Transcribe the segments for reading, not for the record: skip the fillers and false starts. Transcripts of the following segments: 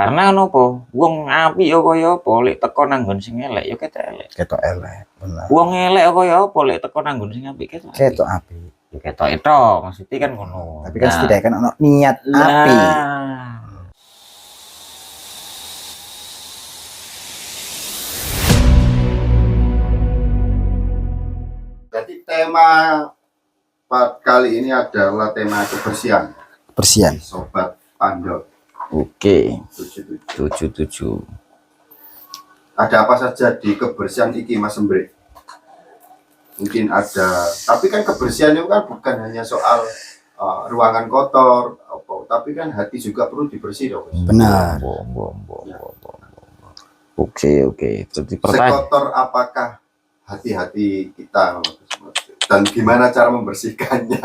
Karena nopo, wong apik ya kaya apa lek teko nang nggon sing elek ya ketok elek. Ketok elek, bener. Wong elek kaya apa lek teko nang nggon sing apik ketok. Ketok apik. Ya ketok itu maksudnya kan ngono. Tapi kan setidaknya kan ono niat apik. Jadi tema kali ini adalah tema kebersihan. Kebersihan. Sobat Pandot. Oke. 77. 77. Ada apa saja di kebersihan iki Mas Embrik? Mungkin ada, tapi kan kebersihan itu kan bukan hanya soal ruangan kotor, tapi kan hati juga perlu dibersih dong. Benar. Oke. Jadi pertanyaan. Sekotor apakah hati-hati kita dan gimana cara membersihkannya?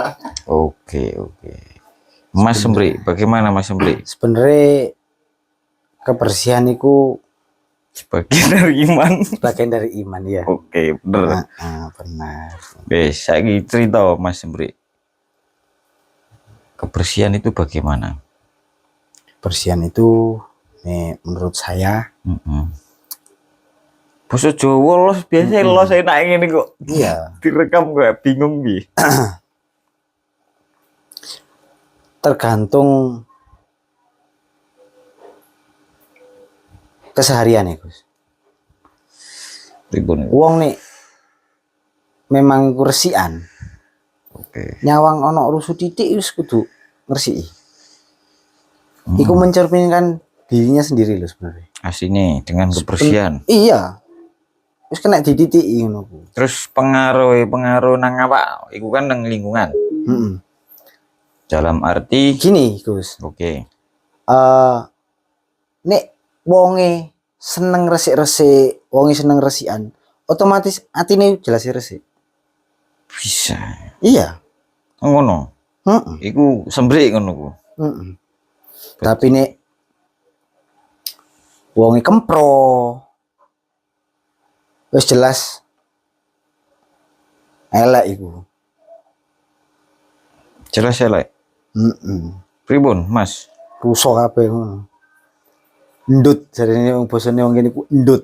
Oke. Mas Embrik, bagaimana Mas Embrik? Sebenarnya kebersihan itu Sebagian dari iman. bagian dari iman ya. Oke, bener. Benar. Oke, saya cerita Mas Embrik. Kebersihan itu bagaimana? Kebersihan itu menurut saya Basa Jawa los biasa los enak ngene kok. iya Direkam gue bingung bi. tergantung keseharian ya Gus. Ribun. Wong nih memang kursian. Oke. Nyawang ono rusuh titik wis kudu ngresiki. Iku mencerminkan dirinya sendiri loh sebenarnya. Aslinya dengan kebersihan. Iya. Wis kena dititiki ngono ku. Terus pengaruh nang apa? Iku kan nang lingkungan. Dalam arti Gini Gus. oke. Nek wonge seneng resik-resik, wonge seneng resikan, otomatis atine jelas resik. Bisa. Iya. Ngono. Iku Sembrik ngono ku. Tapi nek wonge kempro, wis jelas elek iku. Jelas elek. Pribun, Mas? Rusak kabeh ngono. Ndut jarene wong basane wong kene ku ndut.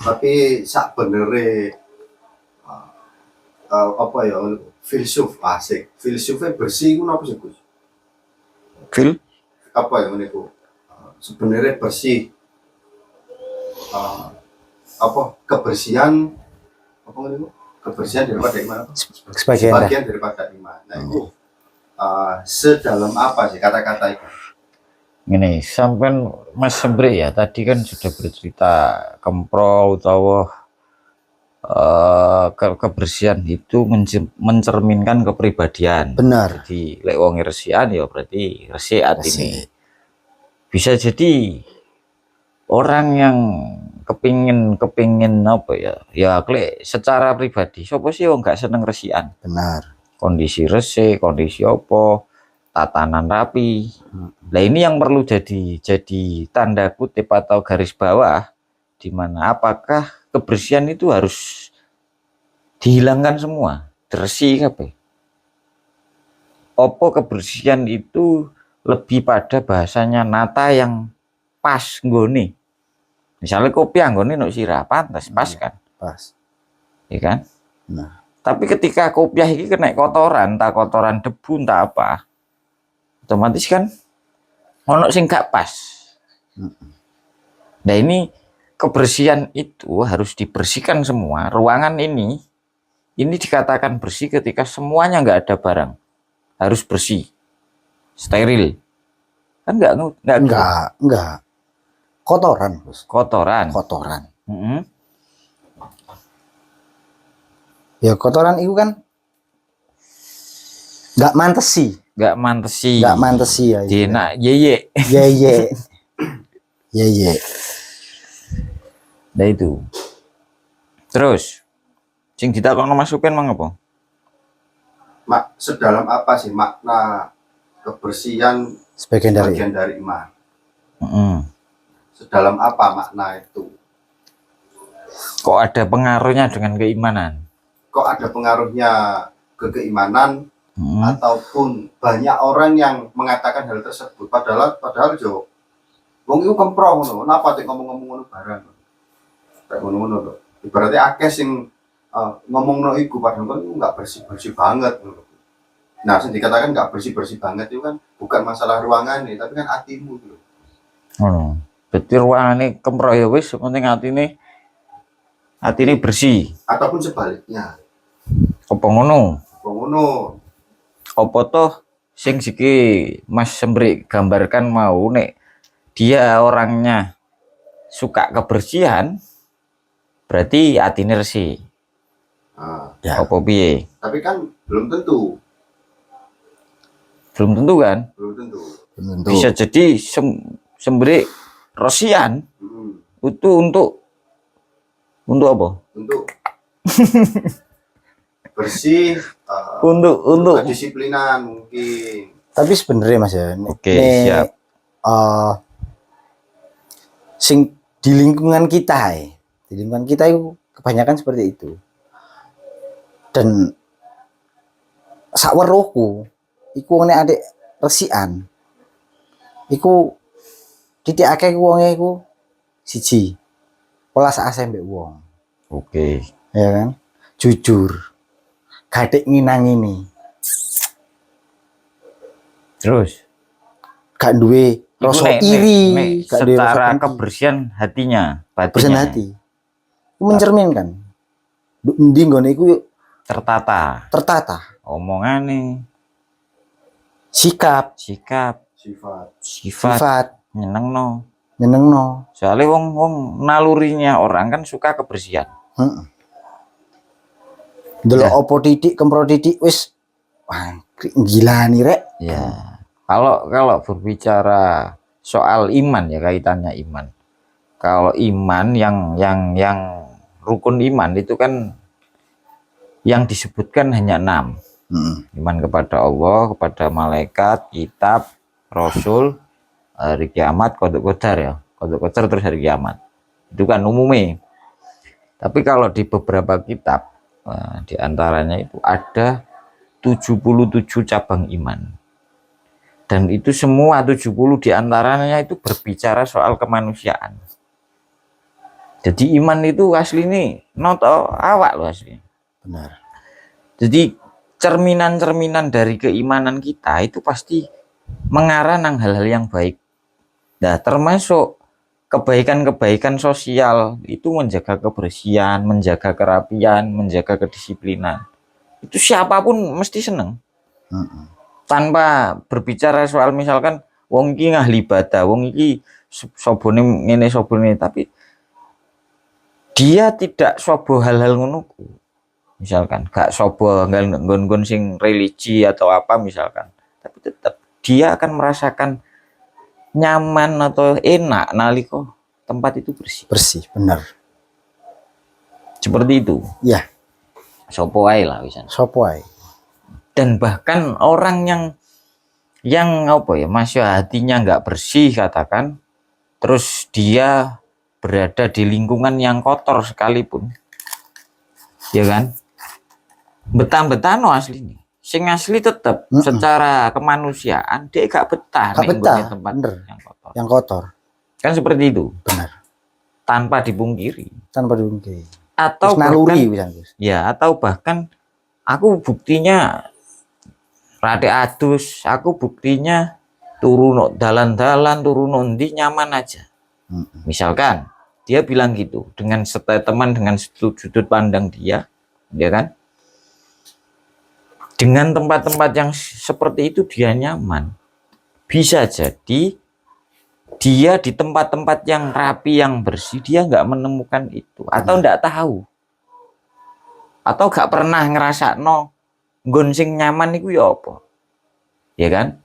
Tapi sak benere apa ya filsuf asik. Filsufnya bersih itu apa sih Gus? Apa yang ini ku? Sebenarnya bersih apa kebersihan apa ini? Kebersihan daripada iman apa? Sebagian daripada iman. Nah itu sedalam apa sih kata-kata itu? Gini, sampai Mas Sembrik ya tadi kan sudah bercerita kempro utawa kebersihan itu mencerminkan kepribadian. Benar. Jadi lek wong resikan ya berarti resik atine. Bisa jadi orang yang kepingin apa ya? Ya lek secara pribadi siapa sih wong gak seneng resikan? Benar. Kondisi resik, kondisi apa? Tatanan rapi. Nah ini yang perlu jadi tanda kutip atau garis bawah, di mana apakah kebersihan itu harus dihilangkan semua, bersih apa? Opo kebersihan itu lebih pada bahasanya nata yang pas nggone. Misalnya kopi anggone nuk sirah pantas pas kan? Pas. Iya kan? Nah. Tapi ketika kopiah ini kena kotoran, entah kotoran debu, entah apa, otomatis kan ono sing gak pas. Nah ini kebersihan itu harus dibersihkan semua. Ruangan ini dikatakan bersih ketika semuanya nggak ada barang, harus bersih, steril. Kan nggak. Kotoran, Bos. Kotoran. Ya kotoran itu kan nggak mantesi ya. Dina ye. Nah itu. Terus sing ditakokno masukin mang apa? Sedalam apa sih makna kebersihan sebagian dari iman? Sedalam apa makna itu? Kok ada pengaruhnya dengan keimanan? Kok ada pengaruhnya ke keimanan ataupun banyak orang yang mengatakan hal tersebut, padahal jo wong iku kemproh ngono, napa tek ngomong-ngomong ngono barang. Kayak ngono-ngono lho. Ibaratnya akeh sing ngomongno iku padahal kan enggak bersih-bersih banget ngono. Nah, sing dikatakan enggak bersih-bersih banget itu kan bukan masalah ruangan nih, tapi kan hatimu gitu. Berarti ruangane kemproh ya wis, penting atine bersih. Ataupun sebaliknya. Apa ngono? Ngono. Apa toh sing siki Mas Sembrik gambarkan mau nek dia orangnya suka kebersihan berarti atine resik. Ya. Apa piye? Tapi kan belum tentu. Belum tentu kan? Belum tentu. Bisa jadi Sembrik resian itu untuk apa? Untuk bersih, untuk kedisiplinan mungkin. Tapi sebenarnya Mas ya, Oke, siap. Sing di lingkungan kita itu kebanyakan seperti itu. Dan sakweruhku iku nek adek resikan iku titik akeh wonge iku siji welas asih mbek wong. Oke. Ya kan? Jujur. Gadek nginang-ini. Terus Gak duwe rasa iri, gak duwe secara rasa kebersihan hatinya, kebersihan batinnya hati. Itu mencerminkan. Endi nggone iku yuk tertata, omongane, sikap, sifat, sifat nyenengno. Soalnya wong nalurinya orang kan suka kebersihan. Delok opo titik kempro titik wis wah gila nih rek. Ya. Kalau berbicara soal iman ya, kaitannya iman. Kalau iman yang rukun iman itu kan yang disebutkan hanya 6. Iman kepada Allah, kepada malaikat, kitab, rasul, hari kiamat, qada qadar ya. Qada qadar terus hari kiamat. Itu kan umumnya. Tapi kalau di beberapa kitab di antaranya itu ada 77 cabang iman. Dan itu semua 70 di antaranya itu berbicara soal kemanusiaan. Jadi iman itu asli ini noto awak loh asli. Benar. Jadi cerminan-cerminan dari keimanan kita itu pasti mengarah nang hal-hal yang baik. Nah, termasuk kebaikan-kebaikan sosial itu menjaga kebersihan, menjaga kerapian, menjaga kedisiplinan. Itu siapapun mesti seneng. Tanpa berbicara soal misalkan wong iki ngahli ibadah, wong iki sobone ngene sobone, tapi dia tidak sobo hal-hal ngono. Misalkan gak sobo nggon-nggon sing religi atau apa misalkan. Tapi tetap dia akan merasakan nyaman atau enak nalika tempat itu bersih, benar. Seperti itu ya, sopo ae lah wisan. Sopo ae. Dan bahkan orang yang apa ya, masih hatinya nggak bersih katakan, terus dia berada di lingkungan yang kotor sekalipun, ya kan, betah-betah no asli nih. Sing asli tetap secara kemanusiaan dia gak betah nih tempat yang kotor. Kan seperti itu. Benar. Tanpa dipungkiri. Atau naluri bahkan, ya, atau bahkan aku buktinya rade adus, aku buktinya turun dalan-dalan, turun ndi nyaman aja. Misalkan dia bilang gitu dengan statement, dengan sudut pandang dia, ya kan? Dengan tempat-tempat yang seperti itu dia nyaman. Bisa jadi dia di tempat-tempat yang rapi, yang bersih, dia nggak menemukan itu, atau nggak tahu, atau nggak pernah ngerasa no nggon sing nyaman itu ya apa, ya kan?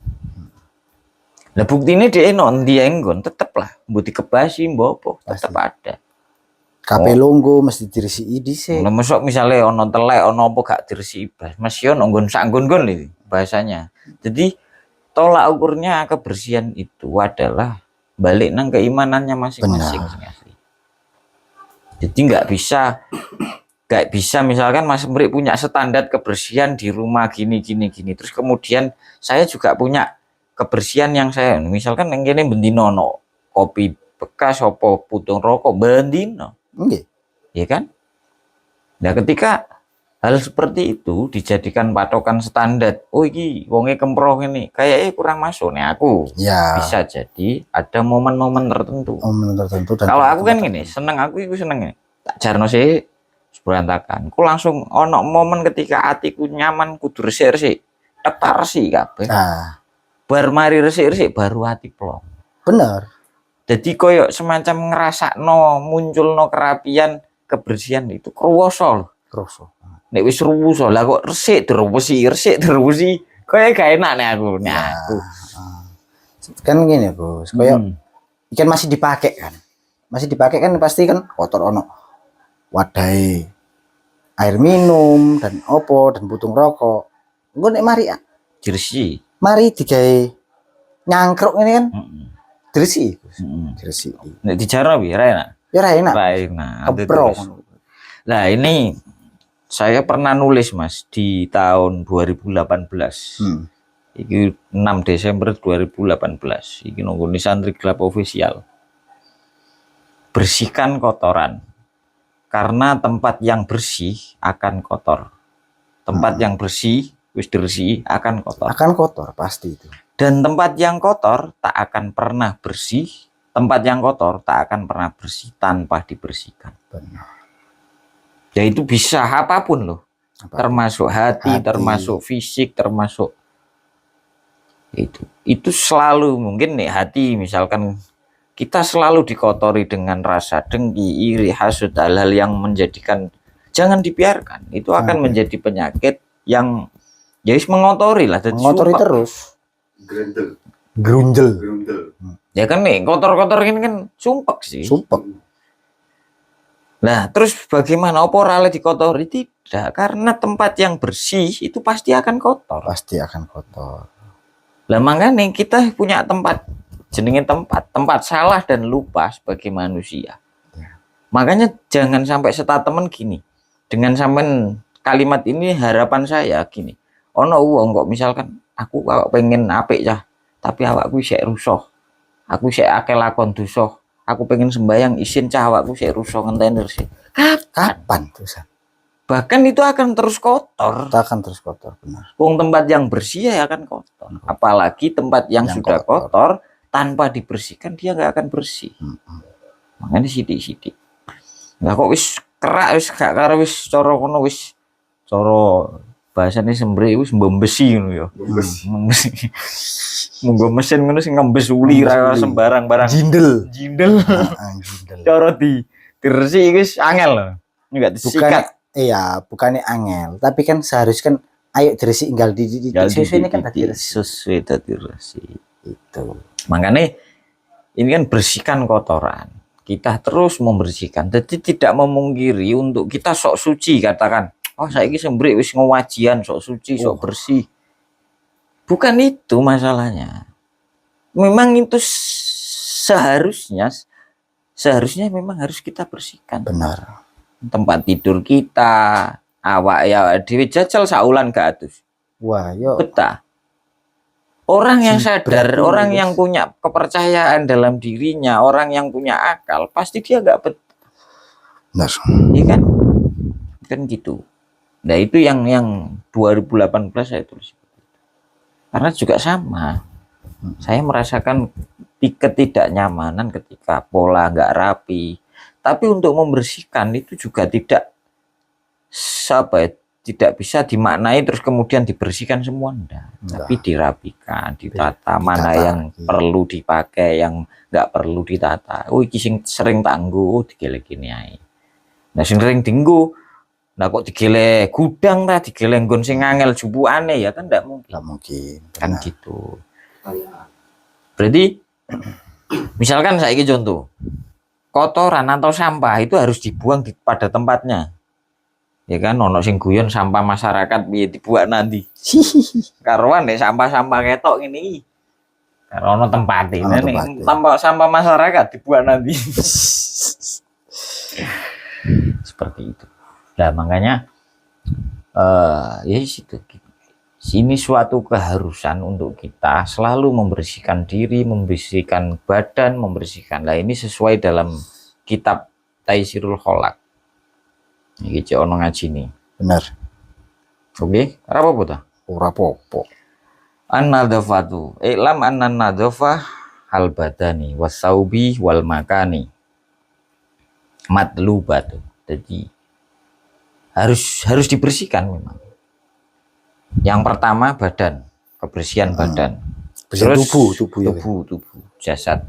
Nah bukti ini dia non dia nggon tetep lah, bukti kebasi mbopo tetep ada. Kape longgo mesti diresiki dhisik. Lah mesok misale ono telek ono apa gak diresiki blas. Mas yo nggon sak nggon-nggon iki bahasanya. Jadi tolak ukurnya kebersihan itu adalah balik nang keimanannya masing-masing. Jadi nggak bisa Gak bisa misalkan Mas Mbrik punya standar kebersihan di rumah gini terus kemudian saya juga punya kebersihan yang saya misalkan yang gini bendino no kopi bekas opo putung rokok bendino Nggih. ya kan. Nah ketika hal seperti itu dijadikan patokan standar, oh iki wonge kemproh ini kayaknya kurang masuk nih aku, Ya. bisa jadi ada momen-momen tertentu. Momen tertentu dan Kalau aku kan tempat gini seneng, aku itu seneng tak jarno sih berantakan. Ku langsung ono momen ketika hatiku nyaman kudu resik-resik. Tetar sih kabeh. Nah, Bar mari resik-resik baru hati plong. bener. Jadi koyo semacam ngerasakno munculno kerapian kebersihan itu kruwoso lho. Kroso. Nek wis ruwoso lah kok resik terwesi. Koyo gak enak nek aku. Nah, aku. Kan gini, Bos. Kayak Hmm. ikan masih dipakai kan. Masih dipakai kan pasti kan kotor ono. Wadai air minum dan opo dan putung rokok. Engko nek Jersey. mari digawe nyangkruk ini kan Heeh. diresi. Heeh. Diresi. Nek dijarno piye ra enak? Ya ra enak. Ra enak. Kebro. Nah ini saya pernah nulis Mas di tahun 2018. Iki 6 Desember 2018. Iki nunggu Santri Club Official. Bersihkan kotoran. Karena tempat yang bersih akan kotor. Tempat yang bersih wis diresiki akan kotor. Akan kotor pasti itu. Dan tempat yang kotor tak akan pernah bersih. Tempat yang kotor tak akan pernah bersih tanpa dibersihkan. Benar. Ya itu bisa apapun loh. Apa? Termasuk hati, termasuk fisik, termasuk itu selalu mungkin nih hati misalkan kita selalu dikotori dengan rasa dengki, iri, hasud, hal-hal yang menjadikan jangan dibiarkan. Itu akan menjadi penyakit yang ya mengotori lah. Mengotori terus. Grendel. Grunjel. Ya kan nih kotor-kotor ini kan sumpek sih. Sumpek. Nah terus bagaimana oporale dikotori? Tidak, karena tempat yang bersih itu pasti akan kotor. Pasti akan kotor. Lah makanya kita punya tempat jenenge tempat salah dan lupa sebagai manusia. Makanya jangan sampai statement gini. Dengan sampean kalimat ini harapan saya gini. Ono wong kok misalkan aku pengen apik cah, tapi awakku sik rusuh. Aku sik akeh lakon dosa. Aku pengen sembayang isin cah awakku sik rusuh ngenteni sih. Kapan terusan? Bahkan itu akan terus kotor. Kita akan terus kotor, benar. Wong tempat yang bersih ya akan kotor. Apalagi tempat yang sudah kotor tanpa dibersihkan dia nggak akan bersih. Makanya sidik-sidik. Nggak kok wis kerak wis gak karo wis cara kono wis cara bahasane Sembrik wis mbembesi ngono ya. Mbembesi. Monggo mesin ngono sing ngembes uli ra sembarang barang. Jindel. Jindel. Jindel. Cara diresiki wis angel lho. Enggak disikat. Iya, bukannya angel, tapi kan seharusnya kan ayo diresi tinggal di sesuai ini kan tadi sesuai tadi resi. Itu. Makanya ini kan bersihkan kotoran. Kita terus membersihkan. Jadi tidak memungkiri untuk kita sok suci katakan. Oh saiki Sembrik wis ngawajian sok suci, sok bersih. Bukan itu masalahnya. Memang itu seharusnya memang harus kita bersihkan. Benar. Tempat tidur kita, awak ya dhewe jajal saulan gak atus. Wah, yo. Betah. Orang yang sadar, Berarti orang yang punya kepercayaan dalam dirinya, orang yang punya akal, pasti dia gak betah. Benar. Iya kan? Kan gitu. Nah itu yang 2018 saya tulis. Karena juga sama. Saya merasakan ketidaknyamanan ketika pola nggak rapi. Tapi untuk membersihkan itu juga tidak bisa dimaknai terus kemudian dibersihkan semua enggak. Tapi dirapikan, ditata mana yang perlu dipakai, yang nggak perlu ditata. Oh iki sing sering tangguh digelek gini ae. Nah sing sering dinggo nah kok digele gudang ta digele nggon sing angel jupuane ya kan enggak mungkin. Enggak mungkin. Kan gitu. Berarti misalkan saiki contoh kotoran atau sampah itu harus dibuang pada tempatnya. Ya kan ono sing guyon sampah masyarakat piye dibuang nanti. Karuan nek sampah-sampah ketok ini. Karo ono tempate. Sampah masyarakat dibuang nanti. Seperti itu. Nah, makanya ya situ. Sini suatu keharusan untuk kita selalu membersihkan diri, membersihkan badan, membersihkan. Nah, ini sesuai dalam kitab Taisirul Kholaq. Iki cek ono ngaji nih. Bener. Oke, apa ta? Ora popo. An-nadhafatu. I'lam anna nadhafah hal badani wasaubi wal makani. Matlubatu. Jadi harus dibersihkan memang. Yang pertama badan, kebersihan badan. Bersihin Terus tubuh ya. tubuh, jasad.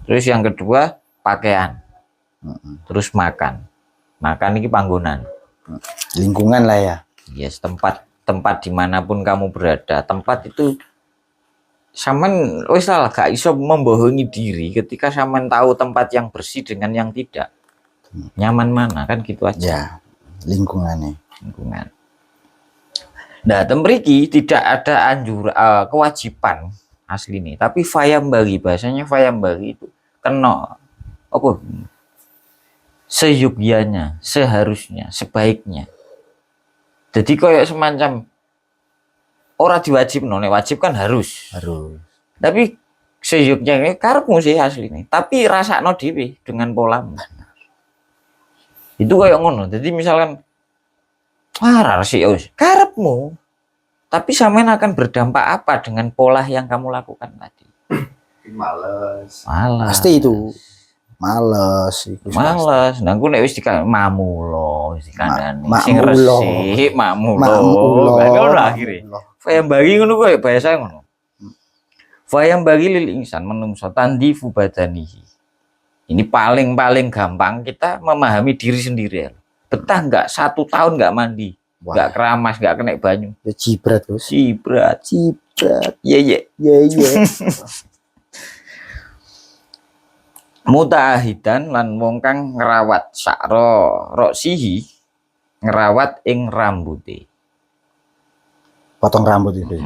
Terus yang kedua pakaian. Terus makan. Makan ini panggonan. Lingkungan lah ya. Yes, tempat dimanapun kamu berada, tempat itu sampean wis lah gak iso membohongi diri ketika sampean tahu tempat yang bersih dengan yang tidak. Nyaman mana kan gitu aja. Ya, lingkungannya. Lingkungan. Nah, temriki tidak ada kewajiban asli nih, tapi fayambagi, bahasanya fayambagi itu kena apa? Seyogyanya, seharusnya, sebaiknya. Jadi kayak semacam ora diwajib, nek wajib kan harus. Tapi seyogyanya karepmu sih asli nih, tapi rasakno dhewe dengan polamu. Itu kayak ngono. Jadi misalkan sih karepmu, tapi sampean akan berdampak apa dengan pola yang kamu lakukan tadi? Males. Pasti itu. Males. Nah, aku nek wis mamulo, wis dikandani. Sing Makmulo. resik makmulo. Makmulo. Ngono akhire. Fayam bagi ngono kok bahasa ngono. Fayam bagi lil insan menungso tandifu badanihi. Ini paling gampang kita memahami diri sendiri ya. Betah nggak 1 tahun nggak mandi, nggak keramas, nggak kena banyu. Ya cibrat terus. Cibrat. Ye. Mutaahidan lan wong kang ngrawat sakro roksihi, ngrawat ing rambuté. Potong rambut itu.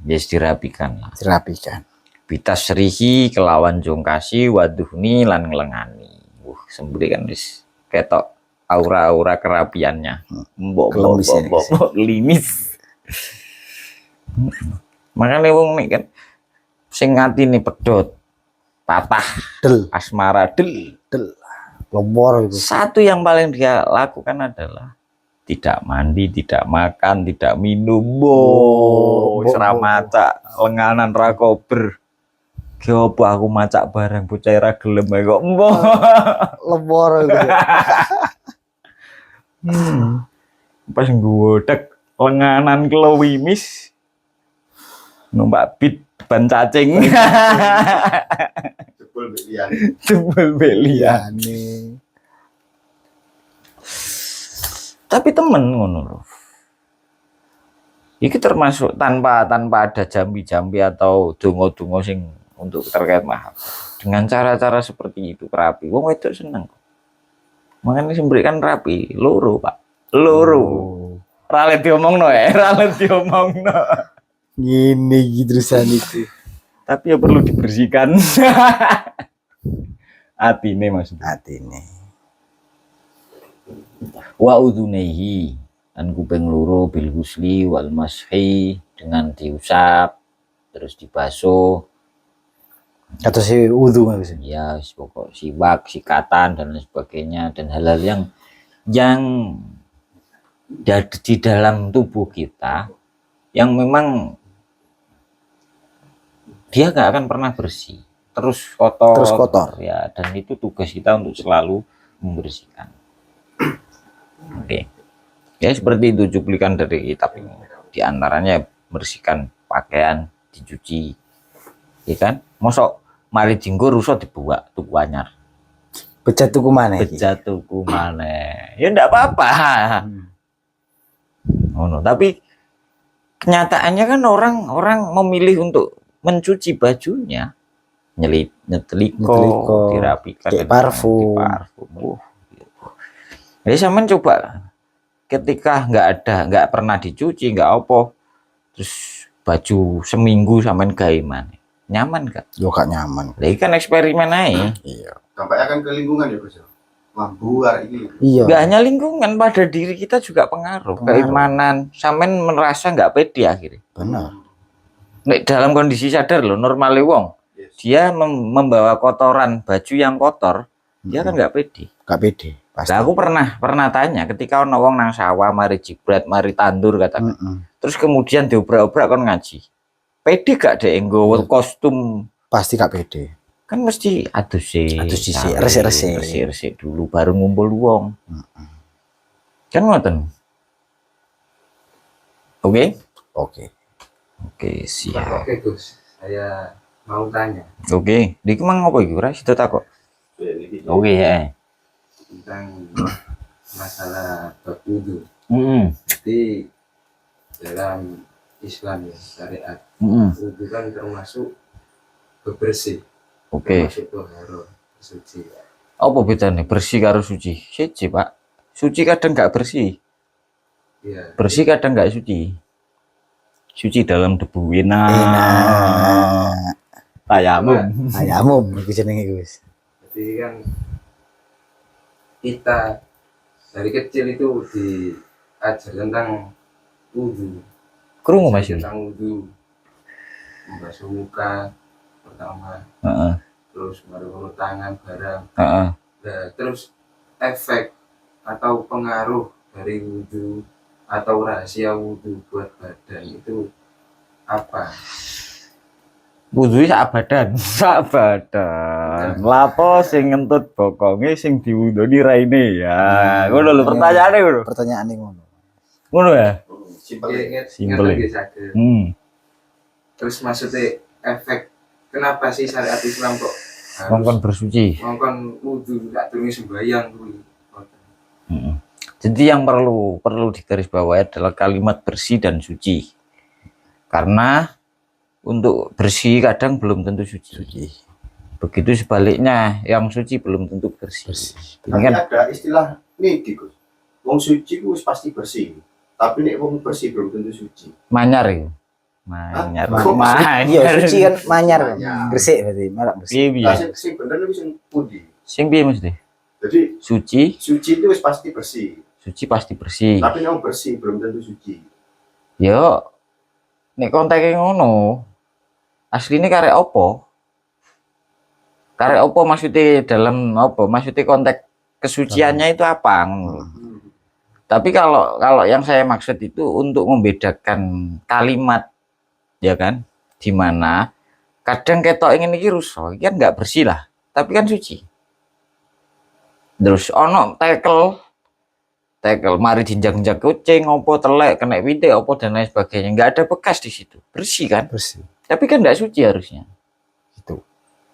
Yes, dirapikan lah. Dirapikan. Bitasrihi kelawan jongkasi waduhni lan nglengani. Semburi kan wis ketok aura-aura kerapiannya. Mbok limis. Makanya wong nek kan sing atine pedhot, patah, asmara del. Lembor itu. Satu yang paling dia lakukan adalah tidak mandi, tidak makan, tidak minum. Seramata lenganan ra kober. Ki opo aku macak barang bocah ra gelem kok. Lembor itu. Pas nggodek lenganan kelowimis numpak bit ban cacing. Jebul belian. Tapi temen ngono lho. Iki termasuk tanpa ada jambi-jambi atau dongo-dongo sing untuk terkait mahal. Dengan cara-cara seperti itu rapi. Wong wedok seneng. Makanya memberikan rapi, loro Pak, loro. Ralet diomongno Gini terusan itu. Tapi ya perlu dibersihkan. Atine maksudnya. Atine. Wa udhunehi dan kuping loro bil husli wal mashi dengan diusap terus dibasuh. Atau si wudu maksudnya. Ya, pokok siwak, sikatan dan lain sebagainya dan hal-hal yang di dalam tubuh kita yang memang dia nggak akan pernah bersih, terus kotor ya, dan itu tugas kita untuk selalu membersihkan. Oke. Ya seperti itu cuplikan dari kitab ini. Di antaranya bersihkan pakaian, dicuci, ya kan? Mosok mari jinggo rusak dibuat tuku anyar. Bejat tuku mana? Ya enggak apa-apa. Tapi kenyataannya kan orang memilih untuk mencuci bajunya, nyeteliko, dirapikan, kayak parfum. Gitu. Jadi sampean coba ketika nggak pernah dicuci, nggak apa, terus baju seminggu sampean gawe maneh. Nyaman gak? Yo gak nyaman. Lah kan eksperimen aja. Iya. Dampaknya kan ke lingkungan ya Gus. mambuar ini. Iya. Nggak hanya lingkungan, pada diri kita juga pengaruh. Pengaruh. Keimanan, sampean merasa nggak pede akhirnya. Benar. Nek dalam kondisi sadar loh, normal wong, Yes. dia membawa kotoran baju yang kotor, dia kan nggak pede. Gak pede. Pasti. Nah, aku pernah tanya ketika ono wong nang sawah mari jibrat, mari tandur katakan. Terus kemudian diobrak-obrak kon ngaji. Pede gak dek nggawa kostum? Pasti gak pede. Kan mesti adus sih, resik dulu baru ngumpul wong. Kan ngoten. Oke? Oke, siap. Oke Gus, saya mau tanya Oke, iki mang ngopo iki ora sida takok. Oke ya. tentang masalah bab wudu. Heeh. Jadi dalam Islam ya, syariat, Heeh. wudu kan termasuk bebersih, Oke. termasuk toharo, suci. Apa bedanya bersih karo suci? Siji, Pak. Suci kadang nggak bersih, Iya. bersih kadang nggak suci. Suci dalam debu enak. Tayamum. Ayamum iku jenenge Gus. Jadi kan kita dari kecil itu diajar tentang wudu, Krungu Mas Yun. tentang wudu, membasuh muka pertama, Heeh. terus baru tangan barang. Heeh. Nah, terus efek atau pengaruh dari wudu atau rahasia wudu buat badan itu apa? Wudu sak badan, sak badan. Lapo sing ngentut bokonge sing diwudoni raine ya. Ngono lho pertanyaane ngono. Pertanyaane ngono. Ngono ya? Simpel. Simpel ya. Saged. Terus Terus maksudnya efek kenapa sih syariat Islam kok mongkon bersuci. ngongkon wudu gak turun sembahyang kuwi? Jadi yang perlu digarisbawahi adalah kalimat bersih dan suci. Karena untuk bersih kadang belum tentu suci. Begitu sebaliknya, yang suci belum tentu bersih. Ini Tapi kan ada istilah nih Gus. Wong suci ku wis pasti bersih. Tapi nek wong bersih belum tentu suci. manyar ya. Manyar. Kok Manyar. Iya, suci kan manyar. Manyar. Bersih berarti, marak bersih. Piye piye? Nah, sing bener iki sing pundi? Sing piye mesti? Jadi Suci, suci itu wis pasti bersih. suci pasti bersih. Tapi nek wong bersih belum tentu suci. Yo, nek konteke ngono, asline karek opo? Karek opo maksudnya dalam opo? Maksudnya konteks kesuciannya itu apa? Ngono. Tapi kalau yang saya maksud itu untuk membedakan kalimat, ya kan, di mana kadang ketok ingin iki rusak, kan nggak bersih lah, tapi kan suci. Terus ono tekel mari jinjak-jinjak kucing, opo telek, kena pitik, opo dan lain sebagainya, nggak ada bekas di situ, bersih kan? Bersih. Tapi kan nggak suci harusnya. Itu.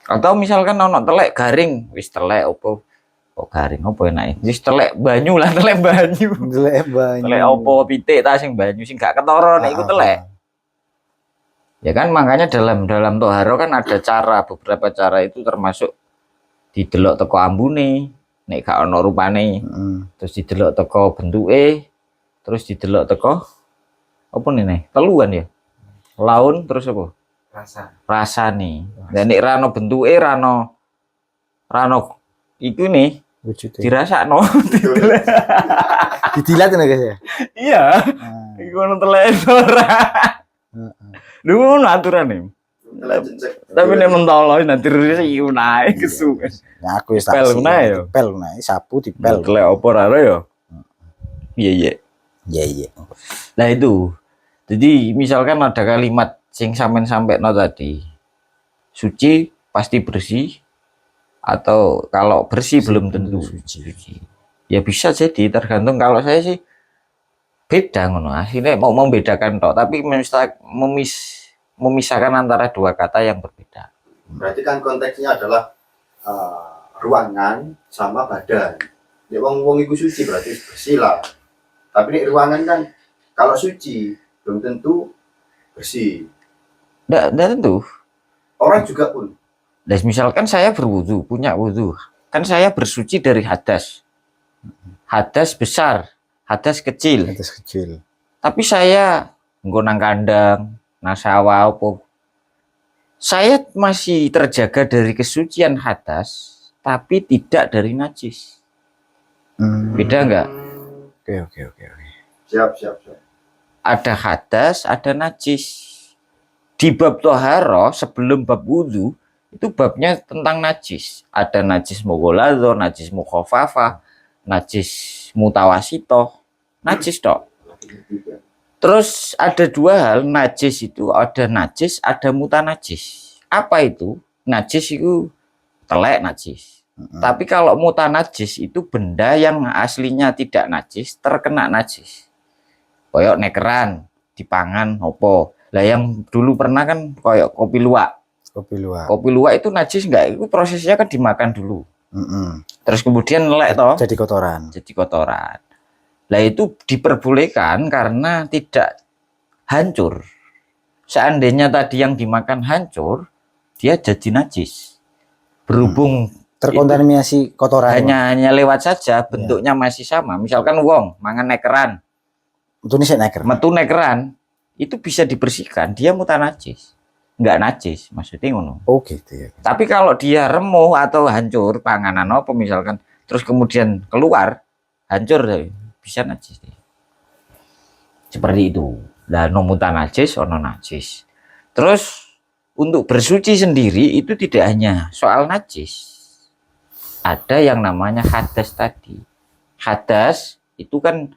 Atau misalkan ono telek garing, wis telek opo, kok garing opo enake? Wis telek banyu lah, telek banyu. Delek banyu. Telek opo pitik ta sing banyu sing gak ketara nek iku telek. Ya kan makanya dalam toharo kan ada cara, beberapa cara itu termasuk didelok teko ambune, nek gak ono rupane, terus didelok teko bentuke, terus didelok teko apa nih? Teluan ya. Laun terus apa? Rasane. Dan nek rano bentuke rano iku nih Wujudnya. dirasakno. Didilat nih guys ya. Iya. Iku ono telek ora. Lho ngono aturane. Tapi nek mentolo nanti risi unae kesu. Nah, aku wis Dipel kunae yo. Dipel kunae, sapu dipel. Telek opo ora ya? Iya. Iya. Nah itu. Jadi misalkan ada kalimat sing sampai tadi. Suci pasti bersih atau kalau bersih belum tentu suci. Ya bisa jadi tergantung, kalau saya sih beda ngono. Akhirnya mau membedakan toh, tapi memisahkan antara dua kata yang berbeda. Berarti kan konteksnya adalah ruangan sama badan. Nek wong iku suci berarti bersih lah. Tapi nek ruangan kan kalau suci belum tentu bersih. Nggak tentu. Orang juga pun. Dan misalkan saya berwudu, punya wudu, kan saya bersuci dari hadas. Hadas besar, hadas kecil. Atas kecil. Tapi saya nggonang kandang, nasawa apa. Saya masih terjaga dari kesucian hadas, tapi tidak dari najis. Beda nggak? Oke. Siap, siap, siap. Ada hadas, ada najis. Di bab toharo sebelum bab wudhu itu babnya tentang najis. Ada najis mughaladho, najis mukhafafah, najis mutawasito, najis tok. Terus ada dua hal, najis itu ada najis, ada mutanajis. Apa itu? Najis itu telek najis. Tapi kalau mutanajis itu benda yang aslinya tidak najis terkena najis. Koyok nekeran, dipangan opo. Lah yang dulu pernah kan koyok kopi luwak. Kopi luwak itu najis enggak? Itu prosesnya kan dimakan dulu. Terus kemudian nelek toh. Jadi kotoran. Lah itu diperbolehkan karena tidak hancur. Seandainya tadi yang dimakan hancur, dia jadi najis. Berhubung Terkontaminasi kotoran. hanya lewat saja, bentuknya masih sama. Misalkan wong mangan nekeran, metu nekeran, itu bisa dibersihkan, dia mutanajis. Enggak najis, maksudnya ngono. Oh gitu ya. Tapi kalau dia remuh atau hancur panganan apa misalkan, terus kemudian keluar hancur, bisa najis. Seperti itu. Lah no mutanajis, ono najis. Terus untuk bersuci sendiri itu tidak hanya soal najis. Ada yang namanya hadas tadi. Hadas itu kan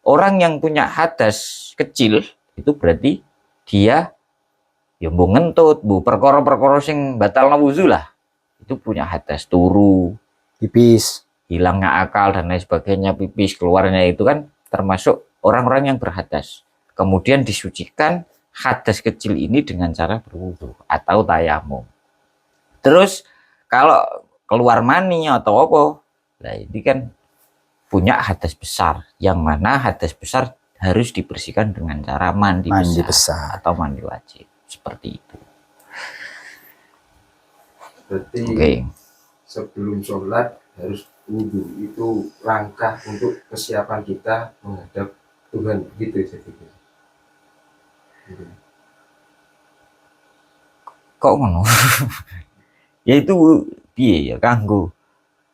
orang yang punya hadas kecil itu berarti dia ya mbok ngentut, bu perkara-perkara sing batalna wuzu lah. Itu punya hadas turu, Pipis. hilangnya akal dan lain sebagainya, pipis keluarnya itu kan termasuk orang-orang yang berhadas. Kemudian disucikan hadas kecil ini dengan cara berwudu atau tayamum. Terus kalau keluar mani atau apa, nah ini kan punya hadas besar, yang mana hadas besar harus dibersihkan dengan cara mandi besar atau mandi wajib, seperti itu. Berarti sebelum sholat harus wudhu, itu langkah untuk kesiapan kita menghadap Tuhan, begitu saya pikir. Kok ngono? Yaitu piye ya kanggo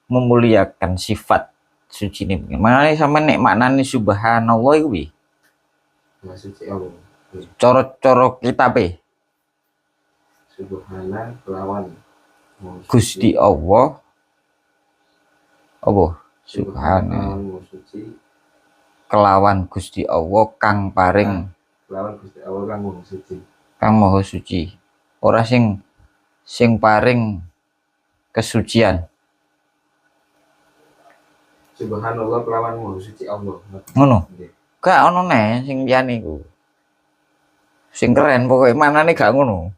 memuliakan sifat suci ini. Makanya sama nek maknane subhanallah kuwi. Maksudnya Allah. Coro-coro kitabe. Subhana kelawan Gusti Allah. Apa? Subhana suci kelawan Gusti Allah kang paring kelawan Gusti Allah kang maha suci. Kang maha suci. Ora sing paring kesucian. Subhanallah kelawan maha suci Allah. Ngono. Gak ono ne sing liyane iku. Sing keren pokoknya manane gak ngono.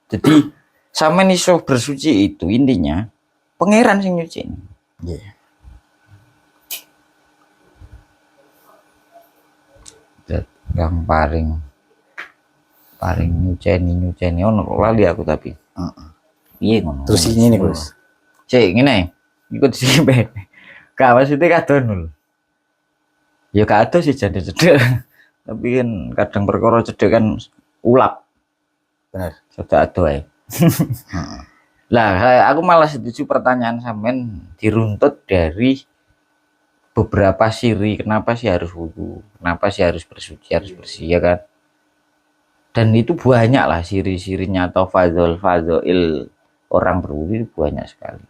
Jadi sampean iso bersuci itu intinya pangeran sing nyuci. Nggih. Yang paring nyuceni ono lali aku tapi. Iya ngono. Terus ini nih Gus. Cek ngene. Ikut sih be. Gak maksudnya kadon. Ya gak ada sih jadi cedek. Tapi kan kadang perkara cedek kan ulap. Benar. Sudah ada ya. Lah, aku malah setuju pertanyaan sampean diruntut dari beberapa siri. Kenapa sih harus wudu? Kenapa sih harus bersuci, harus bersih ya kan? Dan itu banyak lah siri-sirinya atau fadhil orang berwudu itu banyak sekali.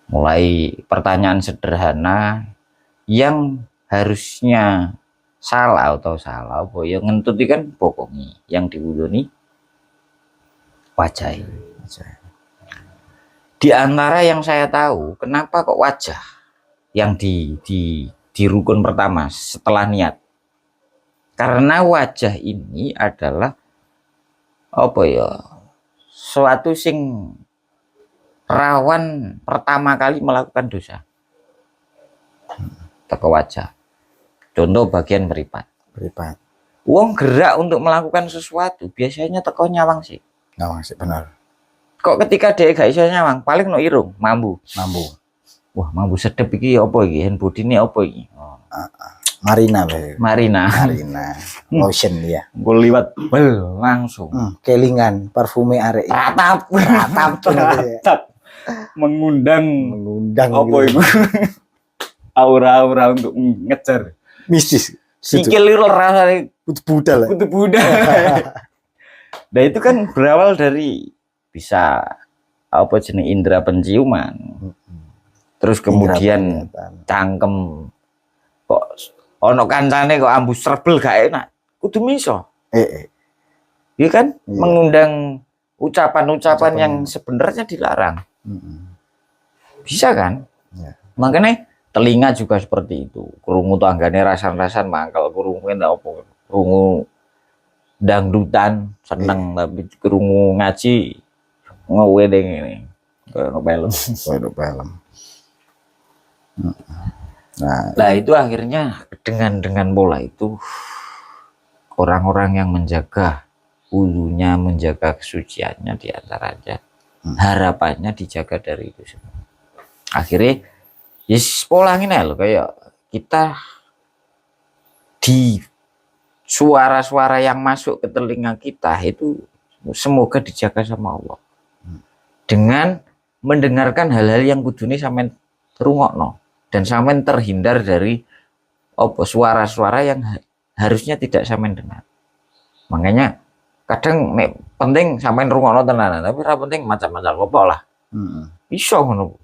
Mulai pertanyaan sederhana yang harusnya salah apa ya ngentut kan pokoknya yang diwuduni wajah. Di antara yang saya tahu kenapa kok wajah yang di rukun pertama setelah niat, karena wajah ini adalah apa ya, suatu sing rawan pertama kali melakukan dosa. Teko wajah. Contoh bagian meripat. Wong gerak untuk melakukan sesuatu biasanya teko nyawang sih. Nyawang sih benar. Kok ketika dia gak iso nyawang, paling no irung, mambu. Wah, mambu sedep iki apa iki? Hand body ini apa iki? Oh. Marina. Lotion ya. Gue liwat bel langsung. Kelingan parfume arek. Ratap. Mengundang Apa gitu. itu? aura-aura untuk ngejar. Mistis. Sikil itu rasanya Budal. kutu Buddha. Nah itu kan berawal dari bisa apa jenis indera penciuman. Terus kemudian cangkem kok ono kancane kok ambu serbel gak enak. Kudu miso. Iya kan? Iya. Mengundang ucapan-ucapan Ucapan yang sebenarnya dilarang. Bisa kan? Ya. Makanya telinga juga seperti itu. Krungu tanggane rasan-rasan mangkel, krungu enggak apa. Krungu dangdutan seneng tapi krungu ngaji ngewedeng ini. Kayak film. Film. Nah, itu akhirnya dengan pola itu orang-orang yang menjaga hulunya, menjaga kesuciannya di antaranya harapannya dijaga dari itu semua. Akhirnya yes pola ini loh kayak kita di suara-suara yang masuk ke telinga kita itu semoga dijaga sama Allah dengan mendengarkan hal-hal yang kudune sampean rungokno dan sampean terhindar dari suara-suara yang harusnya tidak sampean dengar. Makanya kadang penting sampean rungokno tenanan tapi ora penting macam-macam apa lah. Iso ngono.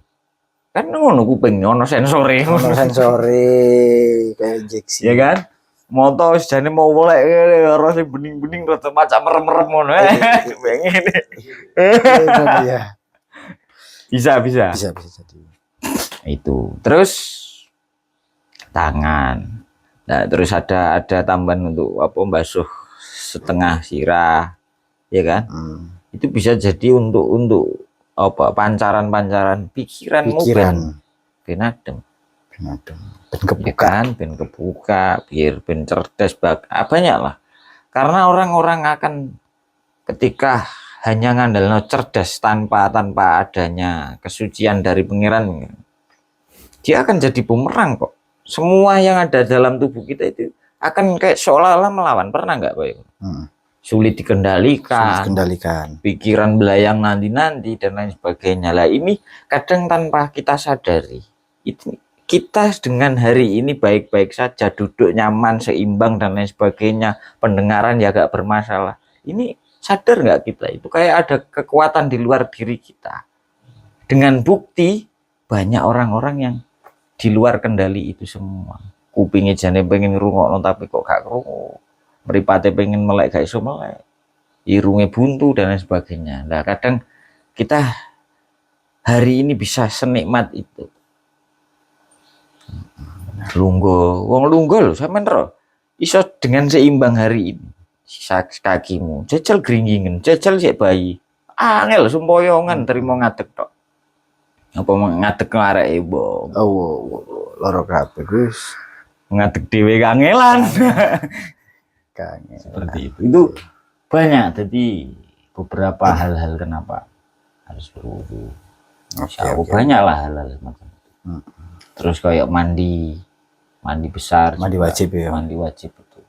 Kan ngono kuping ono sensore kayak injeksi. ya kan moto jane mau boleh ora sing bening-bening rada macam merem-merem ngono pengen Iya. bisa Bisa jadi. itu terus tangan nah terus ada tambahan untuk basuh setengah sirah ya kan itu bisa jadi untuk pancaran pikiranmu ben adem ben kebuka biar ben cerdas banyak lah karena orang-orang akan ketika hanya ngandalno cerdas tanpa adanya kesucian dari pangeran dia akan jadi bumerang kok semua yang ada dalam tubuh kita itu akan kayak seolah-olah melawan pernah nggak Pak? Sulit dikendalikan, pikiran belayang nanti dan lain sebagainya lah ini kadang tanpa kita sadari itu kita dengan hari ini baik-baik saja duduk nyaman seimbang dan lain sebagainya pendengaran ya gak bermasalah ini sadar nggak kita itu kayak ada kekuatan di luar diri kita dengan bukti banyak orang-orang yang di luar kendali itu semua kupingnya jane pengen ngrungokno tapi kok gak krungu mripate pengen melek gak iso melek irunge buntu dan lain sebagainya. Nah kadang kita hari ini bisa senikmat itu lungguh wong lungguh lho sampean ro iso dengan seimbang hari ini kakimu jajal gringgingen jajal sik bayi angel sempoyongan terima ngadeg tok apa ngadeg arek ibu loro kabeh Gus ngadeg dhewe kangelan seperti itu banyak jadi beberapa hal-hal kenapa harus berwudu banyak lah hal-hal semacam itu terus kayak mandi besar mandi juga. wajib ya mandi wajib itu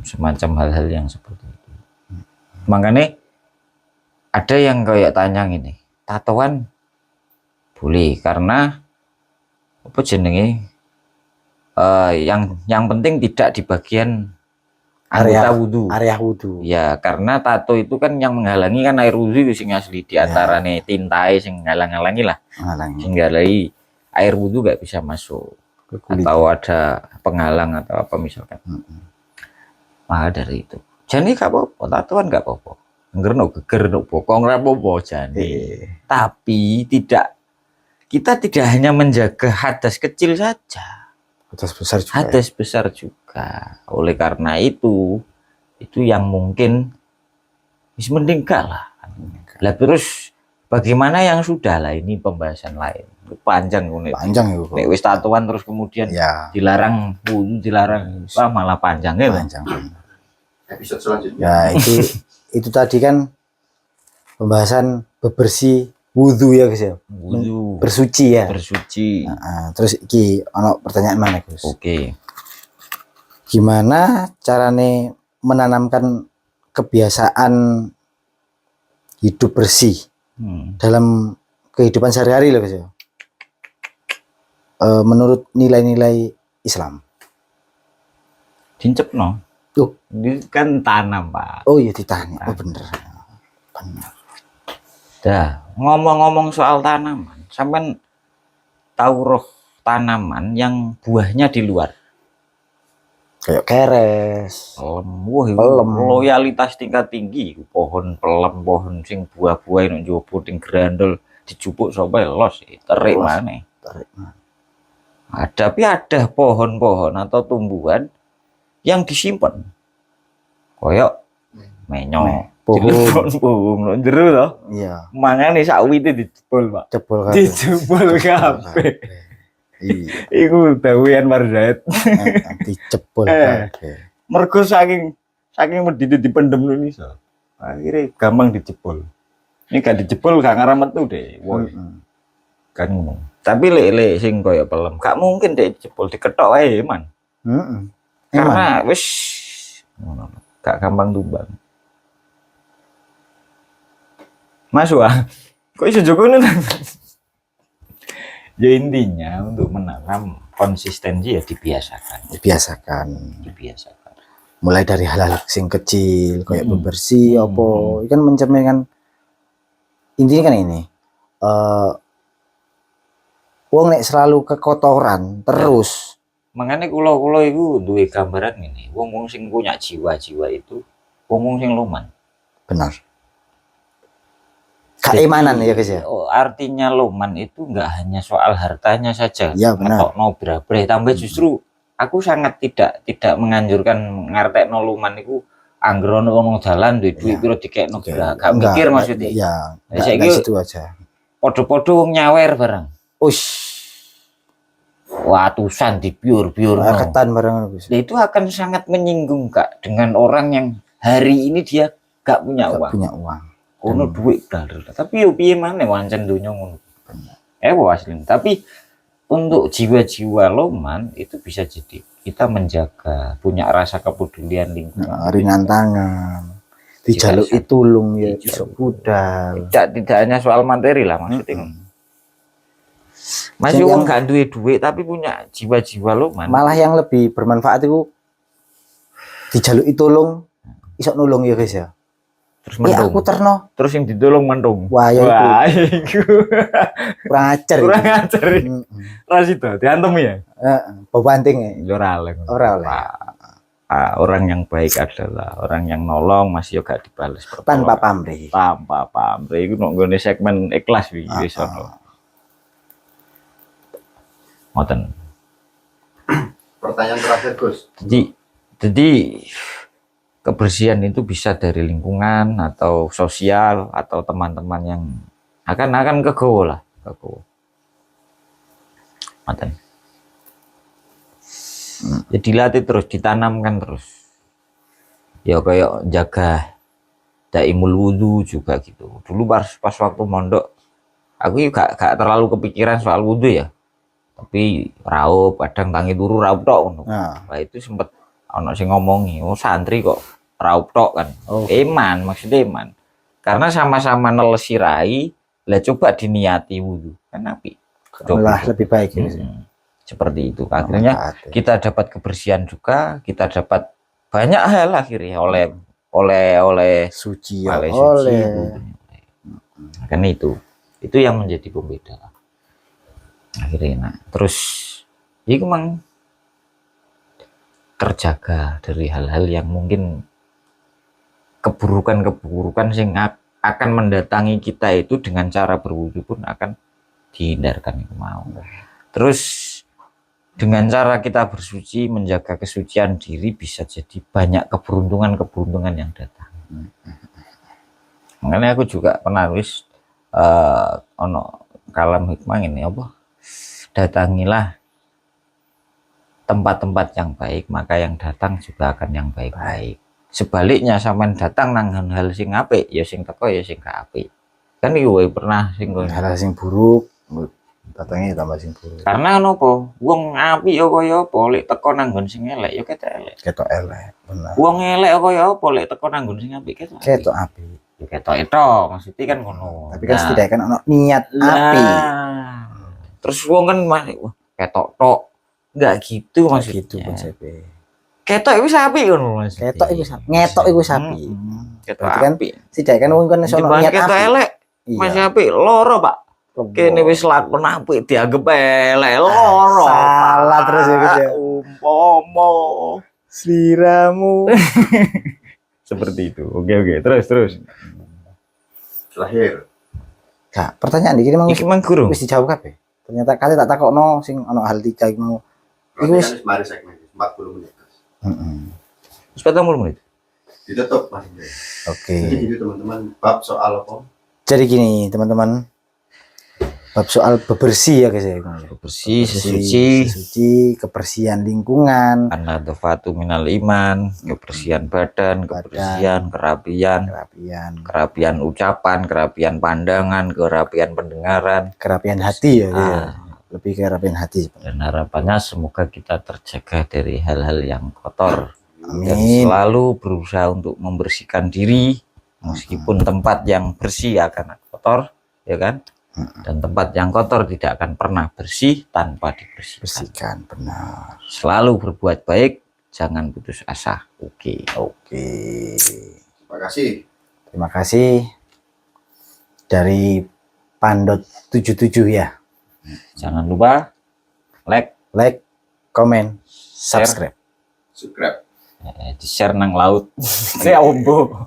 semacam hal-hal yang seperti itu makanya ada yang kayak tanya gini tatoan boleh karena apa jenenge yang penting tidak di bagian area wudhu ya karena tato itu kan yang menghalangi kan air wudhu itu sing asli diantaranya tintai sing ngalang-halangi lah sehingga lagi air wudhu gak bisa masuk atau ada penghalang atau apa misalkan maka dari itu jadi gak apa-apa tatoan gak apa-apa geger no bokong rapopo jadi tapi kita tidak hanya menjaga hadas kecil saja hadas besar juga oleh karena itu yang mungkin mending gak lah terus bagaimana yang sudah lah ini pembahasan lain panjang ya wis tatuan terus kemudian dilarang malah panjang ya episode selanjutnya ya itu tadi kan pembahasan bebersih wudhu ya Gus ya bersuci terus iki ono pertanyaan mana Gus gimana carane menanamkan kebiasaan hidup bersih dalam kehidupan sehari-hari loh Gus ya menurut nilai-nilai Islam? Dincepno. Tuh. Ini kan tanam, Pak. Oh iya ditanya. Oh bener. Bener. Dah, ngomong-ngomong soal tanaman, sampean tahu roh tanaman yang buahnya di luar? Kayak keres. Wah, itu Pelem. loyalitas tingkat tinggi. Pohon pelem, pohon sing buah-buah yang njupuk ning grandel dijupuk sapa los, terik Los. maneh. Tarik. Tapi ada pohon-pohon atau tumbuhan yang disimpan. Koyok menyo, Pohon. pohon nang jero to. Iya. Mangane sak wite dijebol, Pak. Jebol kabeh. Dijebol kabeh. Iya. Iku dawean Marzait. Dijebol Eh. kabeh. Mergo saking medhite dipendem Indonesia. Akhirnya gampang dijebol. Ini gak dijebol gak ngaramet tuh deh. Woi. Kan ngono. Tapi lek sing kaya pelem, gak mungkin deh dijebol, diketok wae, Man. Heeh. Karena wis ngono. Gak gampang tumbang. Mas wah. Kok iso jokono? Ya intinya untuk menanam konsistensi ya dibiasakan. Dibiasakan. Mulai dari hal-hal sing kecil kayak bebersih apa Hmm. kan mencerminkan intinya kan ini wong nek selalu kekotoran terus Makanya kula itu duwe gambaran ini. Wong-wong sing punya jiwa-jiwa itu wong-wong sing loman. benar keimanan ya guys ya. Oh, artinya loman itu enggak hanya soal hartanya saja. Iya, benar. Ngetokno berabeh, tambah justru aku sangat tidak menganjurkan ngartekno loman iku anggere ono wong dalan duwe duit Iya. piro dikekno Oke. gak mikir maksudnya. Iya, Nah, saiki enggak situ aja. Padha-padha wong nyawer bareng. Ush, Watusan dibiur-biur. ketan bareng Gus. Nah, itu akan sangat menyinggung Kak dengan orang yang hari ini dia gak punya Enggak uang. punya uang. Ono duit dalem. Tapi yo piye maneh wancen donya ngono. Asli. Tapi untuk jiwa-jiwa loman itu bisa jadi kita menjaga, punya rasa kepedulian lingkungan. Nah, ringan tangan. Dijaluki tulung ya iso budal. Tidak hanya soal materi lah maksudnya. Masih Yang- wong gak duwe duit tapi punya jiwa-jiwa loman. Malah yang lebih bermanfaat itu dijaluki tulung iso nulung ya guys ya. Terus Aku mendung. terno Terus yang ditolong mendung. Wah, ya itu. Iku. kurang ajar. Kurang itu. ajar. Rasito, diantem ya. Bebanting ya. Ora oleh. Ora oleh. Orang yang baik adalah orang yang nolong masih juga dibales Tanpa pamrih. tanpa pamrih. Iku nek nggone segmen ikhlas iki wis ono. Ngoten. Pertanyaan terakhir Gus. Jadi kebersihan itu bisa dari lingkungan atau sosial atau teman-teman yang akan kegowo lah, kegowo. Ngoten. Ya dilatih terus, ditanamkan terus. Ya kayak jaga daimul wudu juga gitu. Dulu pas waktu mondok, aku gak terlalu kepikiran soal wudu ya. Tapi raup, kadang tangi turu raup tok ngono. Nah, Wah itu sempet ono sing ngomongi, oh santri kok raup tok kan. Oh. Iman, maksudnya iman. Karena sama-sama nelesi rai, lah coba diniati wudu. Kan apik. malah lebih baik ya. Seperti itu. Akhirnya kita dapat kebersihan juga, kita dapat banyak hal akhirnya oleh suci ya oleh oleh. suci. Kan itu yang menjadi pembeda. Akhirnya nah, terus itu memang terjaga dari hal-hal yang mungkin keburukan sing akan mendatangi kita itu dengan cara berwudu pun akan dihindarkan itu mau. Terus dengan cara kita bersuci menjaga kesucian diri bisa jadi banyak keberuntungan yang datang. Makanya aku juga pernah nulis ono kalam hikmah ini apa? Datangilah tempat-tempat yang baik, maka yang datang juga akan yang baik-baik. Sebaliknya sampean datang nang hal sing apik, ya sing teko ya sing gak apik. Kan iku pernah sing Hal sing buruk datangnya tambah sing buruk. karena nopo? Wong apik ya kaya apa lek teko nang nggon sing elek ya ketok elek. Ketok elek, bener. Wong elek kaya apa lek teko nang nggon sing apik ketok. Ketok api. Ya ketok itu maksudnya kan ngono. Tapi kan setidaknya kan ono niat api. Terus wong kan masih wah ketok tok. Enggak gitu maksudnya. Gitu konsepnya. Ketok itu sapi kan Mas. Ketok iku sapi. Ngetok iku sapi. Ketok Berarti kan api. Tidak kan wong kan sono Jembatan niat ketok api. elek. Mas Iya. api loro, Pak. Kene wis lakon apik dianggep elek loro. Salah Pak. terus ya, Gus, ya. Umpama Sliramu. seperti itu. Oke, terus. Lahir. Nah, pertanyaan iki mang Iki mang guru. wis dijawab kabeh. Ternyata kali tak takokno sing ana hal 3 iki mau. Berarti wis- kan wis mari segmen 40 menit. Heeh. Wis 40 menit. Ditutup Mas Indra. Oke. Jadi gitu teman-teman, bab soal apa? Jadi gini, teman-teman. Bab soal bebersih ya guys ya. Bersih, sesuci, sesuci, kebersihan lingkungan, an-nadhafatu minal iman, kebersihan badan, kebersihan, kerapian, kerapian ucapan, kerapian pandangan, kerapian pendengaran, kerapian hati ya. Ya. Ah. Lebih kerapian hati. dan harapannya semoga kita terjaga dari hal-hal yang kotor dan Amin. selalu berusaha untuk membersihkan diri meskipun tempat yang bersih akan kotor, ya kan? Dan tempat yang kotor tidak akan pernah bersih tanpa dibersihkan. Bersihkan, benar. Selalu berbuat baik, jangan putus asa. Oke. Terima kasih. Terima kasih dari Pandot 77 ya. Jangan lupa like, Comment, subscribe. Subscribe. di share nang laut. Saya ombo.